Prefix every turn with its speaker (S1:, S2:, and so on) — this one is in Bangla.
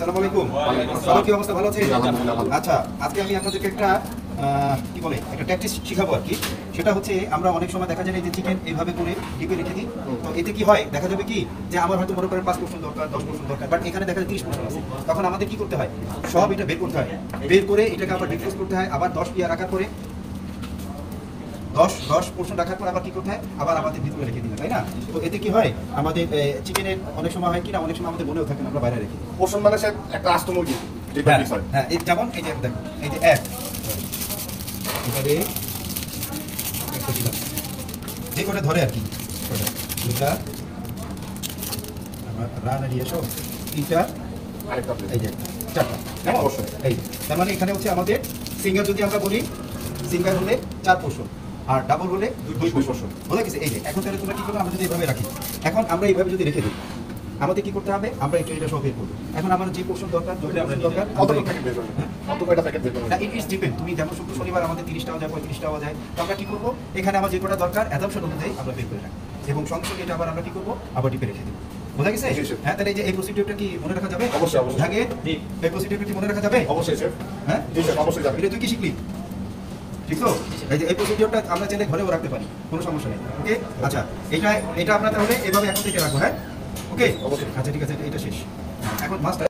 S1: আসসালামু আলাইকুম। সবার কি অবস্থা, ভালো আছেন? আচ্ছা, আজকে আমি আপনাদেরকে একটা কি বলে একটা ট্যাকটিক্স শিখাবো আর কি। সেটা হচ্ছে আমরা অনেক সময় দেখা যায় যে চিকেন এইভাবে করে ডিপে রেখে দিই। তো এতে কি হয়, দেখা যাবে কি যে আমার হয়তো মনে করেন 5% দরকার, 10% দরকার, বাট এখানে দেখা যায় 30% আছে। তখন আমাদের কি করতে হয়, সব এটা বের করতে হয়, বের করে এটাকে আবার ডিফ্রোজ করতে হয়, আবার 10 পিয়া রাখার পরে 10% রাখার পর আবার কি করতে হয়, আবার আমাদের ভিতরে রেখে দিতে, তাই না? তো এতে কি হয়, আমাদের চিকেনের অনেক সময় হয় কি না, অনেক সময় আমাদের মনেও থাকে না, আমরা বাইরে রেখে দিই।
S2: পোষণ মানে একটা আস্ত মুরগি যেটা পিস হয়।
S1: হ্যাঁ, এই যেমন এই যে দেখো, এই যে এক এবারে একটা দিলাম, যে কটা ধরে আর কি, কটা, দুটা, আমার রান আর এসব, তিনটা,
S2: আরেকটা প্লেট।
S1: এই যে চারটা,
S2: হ্যাঁ, অবশ্যই।
S1: এই তার মানে এখানে হচ্ছে আমাদের সিঙ্গেল যদি আমরা বলি, সিঙ্গেল হলে 4 পোর্শন আর ডাবল হলে 2 পোর্শন। বোঝা গেছে? এই যে এখন তাহলে তোমরা কি করবে, আমরা যদি এইভাবে রাখি, এখন আমরা এইভাবে যদি রেখে দিই, আমাদের কি করতে হবে, আমরা এটা সব বের করবো। এখন আমার যে পোর্শন দরকার, দরকার
S2: কতটা প্যাকেট বের করবেন? কত কয়টা প্যাকেট বের করবেন?
S1: না, ইট ইজ ডিপেন্ড। তুমি যেমন শুক্র শনিবার আমাদের 30টাও যায়, 35টাও যায়, তো আমরা কি করবো, এখানে আমার যে কটা দরকার অ্যাজাম্পশন অনুযায়ী আমরা বের করে রাখি, এবং সঙ্গে সঙ্গে এটা আবার আমরা কি করবো, আবার ডিপে রেখে দেবো। বোঝা গেছে? হ্যাঁ, তাহলে এই যে এই প্রসিডিউরটা কি মনে রাখা যাবে?
S2: অবশ্যই, অবশ্যই।
S1: আগে এই প্রসিডিউরটা কি মনে রাখা যাবে?
S2: অবশ্যই স্যার।
S1: হ্যাঁ,
S2: জি স্যার, অবশ্যই যাবে।
S1: এটা তুই কি শিখলি? ঠিক তো? এই যে এই প্রসিডিউরটা আমরা চাইলে ঘরেও রাখতে পারি, কোনো সমস্যা নেই। ওকে, আচ্ছা, এটা আমরা তাহলে এভাবে এখন থেকে রাখবো। হ্যাঁ, ওকে,
S2: অবশ্যই।
S1: আচ্ছা ঠিক আছে, এটা শেষ। এখন মাছটা